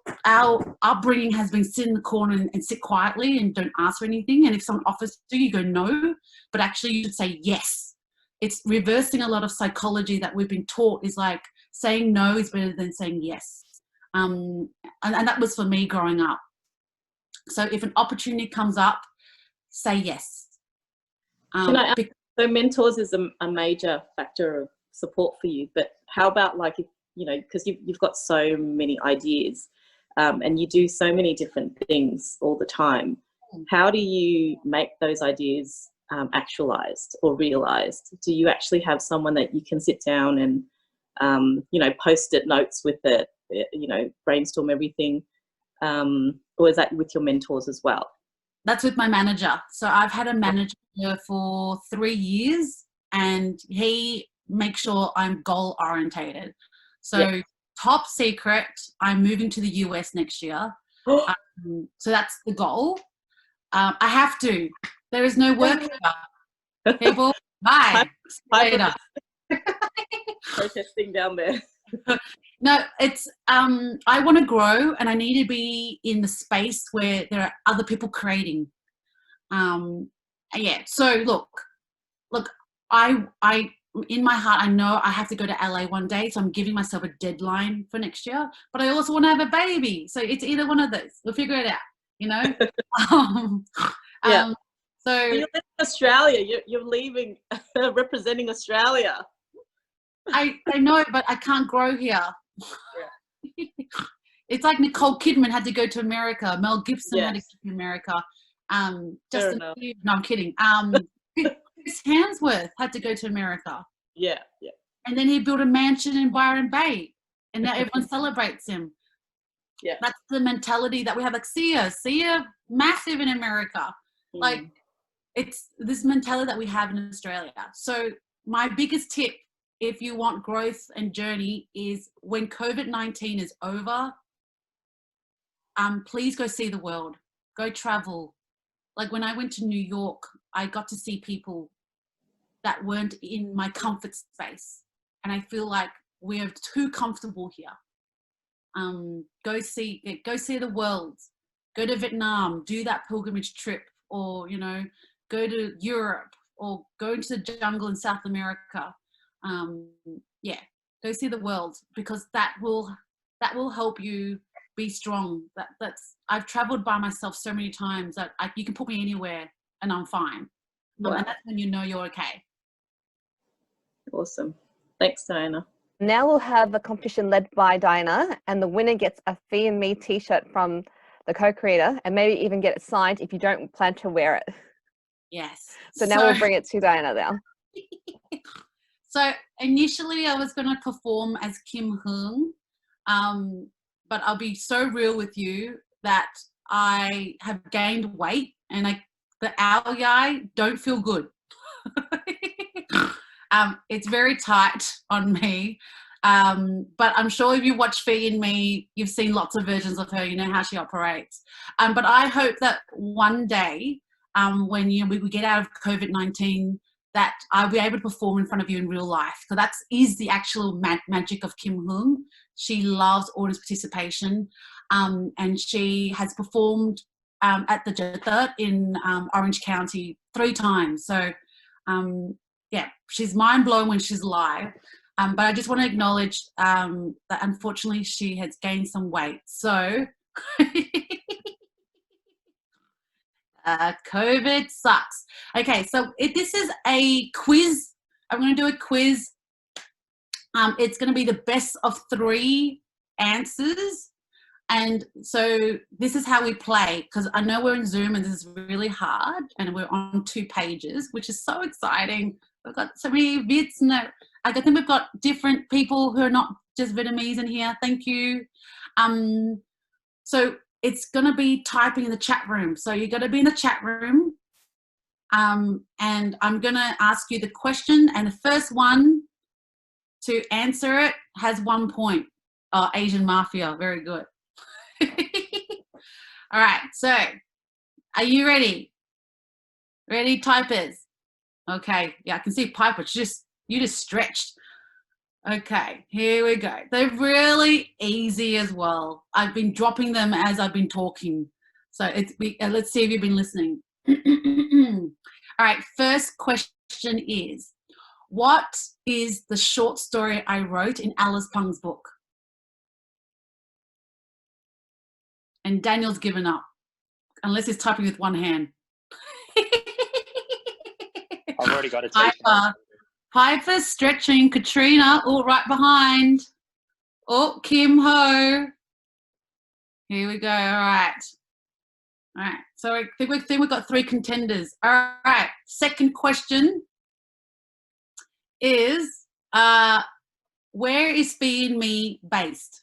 upbringing has been sit in the corner and sit quietly and don't ask for anything. And if someone offers to you, go no, but actually you should say yes. It's reversing a lot of psychology that we've been taught is like saying no is better than saying yes. And that was for me growing up. So if an opportunity comes up, say yes. Can I ask, so mentors is a major factor of support for you, but how about like, if, you know, because you've got so many ideas and you do so many different things all the time, how do you make those ideas actualized or realized? Do you actually have someone that you can sit down and, you know, post-it notes with it, you know, brainstorm everything? Or is that with your mentors as well? That's with my manager. So I've had a manager for 3 years and he makes sure I'm goal orientated. So top secret, I'm moving to the US next year. So that's the goal. I have to. There is no work here. People, bye. Later. Protesting down there. No, it's I want to grow and I need to be in the space where there are other people creating. Yeah, so look, I in my heart I know I have to go to LA one day, so I'm giving myself a deadline for next year, but I also want to have a baby, so it's either one of those. We'll figure it out, you know. Yeah. So you're leaving Australia. You're leaving, representing Australia. I know, but I can't grow here. Yeah. It's like Nicole Kidman had to go to America. Mel Gibson had to go to America. Justin, no, I'm kidding. Chris Hemsworth had to go to America. Yeah. And then he built a mansion in Byron Bay, and now everyone celebrates him. Yeah, that's the mentality that we have. Like Sia, massive in America. Like it's this mentality that we have in Australia. So my biggest tip, if you want growth and journey, is when COVID-19 is over, please go see the world. Go travel. Like when I went to New York, I got to see people that weren't in my comfort space. And I feel like we're too comfortable here. Go see the world. Go to Vietnam, do that pilgrimage trip, or, you know, go to Europe or go into the jungle in South America. Yeah, go see the world, because that will help you be strong. That's I've traveled by myself so many times that you can put me anywhere and I'm fine. Wow. And that's when you know you're okay. Awesome. Thanks, Diana. Now we'll have a competition led by Diana, and the winner gets a Fee and Me t-shirt from the co-creator, and maybe even get it signed if you don't plan to wear it. Yes. So now we'll bring it to Diana now. So initially I was going to perform as Kim Hung, but I'll be so real with you that I have gained weight and the owl eye don't feel good. It's very tight on me. But I'm sure if you watch Fee and Me, you've seen lots of versions of her, you know how she operates. But I hope that one day, when we get out of COVID-19, that I'll be able to perform in front of you in real life. So that is the actual magic of Kim Hung. She loves audience participation, and she has performed at the Jathurt in Orange County 3 times. So, yeah, she's mind-blowing when she's live. But I just want to acknowledge that unfortunately she has gained some weight. So COVID sucks. Okay, so this is a quiz. I'm going to do a quiz. It's going to be the best of 3 answers. And so this is how we play, because I know we're in Zoom and this is really hard and we're on 2 pages, which is so exciting. We've got so many Vits. I think we've got different people who are not just Vietnamese in here. Thank you. So it's going to be typing in the chat room. So you're going to be in the chat room, and I'm going to ask you the question, and the first one to answer it has 1 point. Oh, Asian Mafia. Very good. All right. So are you ready? Ready, typers? Okay. Yeah, I can see Piper. You just stretched. Okay, here we go. They're really easy as well. I've been dropping them as I've been talking. So let's see if you've been listening. All right, first question is, what is the short story I wrote in Alice Pung's book? And Daniel's given up, unless he's typing with one hand. I've already got a Piper stretching, Katrina, all right behind. Oh, Kim Ho. Here we go. All right. All right. So I think we've got 3 contenders. All right. Second question is, where is Fee and Me based?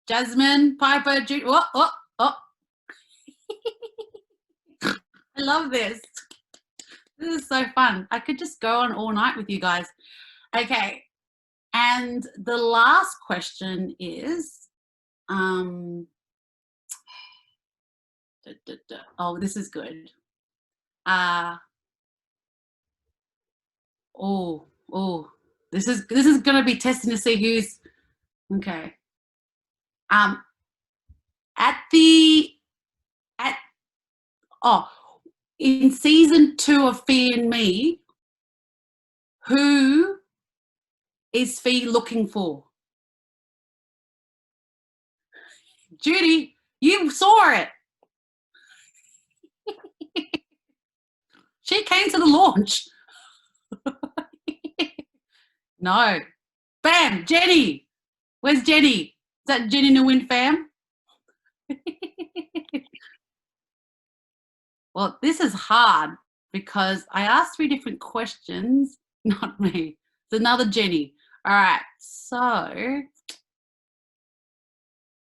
Jasmine, Piper, Judy. Oh. I love this. This is so fun. I could just go on all night with you guys. Okay. And the last question is, oh, this is good. This is going to be testing to see who's, okay. In season 2 of Fee and Me, who is Fee looking for? Judy, you saw it. She came to the launch. No. Bam, Jenny. Where's Jenny? Is that Jenny Nguyen fam? Well, this is hard because I asked 3 different questions. Not me. It's another Jenny. All right. So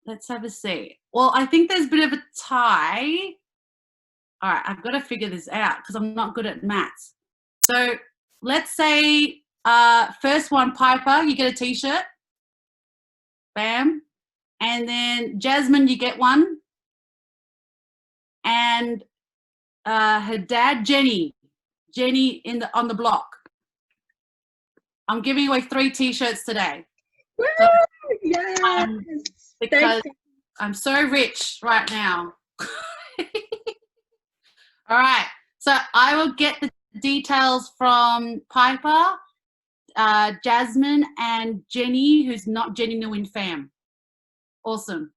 let's have a see. Well, I think there's a bit of a tie. All right. I've got to figure this out because I'm not good at maths. So let's say first one, Piper, you get a T-shirt. Bam. And then Jasmine, you get one. And her dad, Jenny on the block. I'm giving away 3 T-shirts today. Woo! Yes. Because I'm so rich right now. All right. So I will get the details from Piper, Jasmine, and Jenny, who's not Jenny Nguyen fam. Awesome.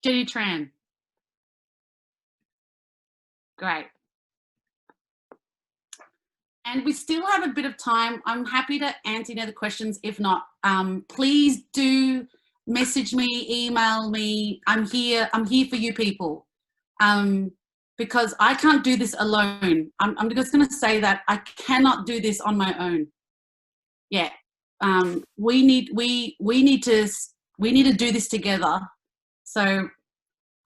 Jenny Tran. Great. And we still have a bit of time. I'm happy to answer any other questions. If not, please do message me, email me. I'm here for you people. Because I can't do this alone. I'm just going to say that I cannot do this on my own. Yeah. We need to we need to do this together. So,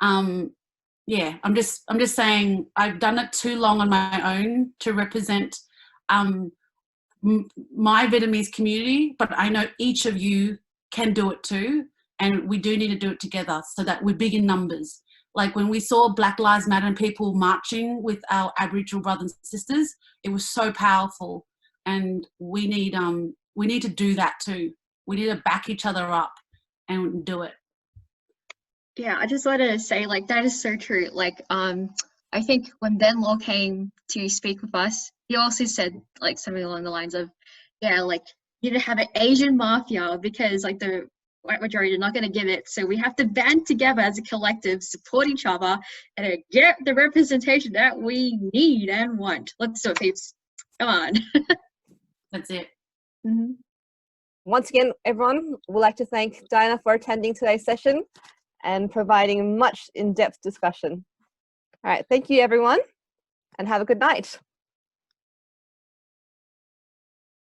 yeah, I'm just saying I've done it too long on my own to represent my Vietnamese community, but I know each of you can do it too, and we do need to do it together so that we're big in numbers. Like when we saw Black Lives Matter and people marching with our Aboriginal brothers and sisters, it was so powerful, and we need to do that too. We need to back each other up and do it. Yeah, I just wanted to say, like, that is so true. Like, I think when Ben Law came to speak with us, he also said, like, something along the lines of, yeah, like, you need to have an Asian mafia because, like, the white majority are not going to give it. So we have to band together as a collective, support each other, and get the representation that we need and want. Let's do it, peeps. Come on. That's it. Mm-hmm. Once again, everyone, we'd like to thank Diana for attending today's session and providing much in-depth discussion. All right, thank you, everyone, and have a good night.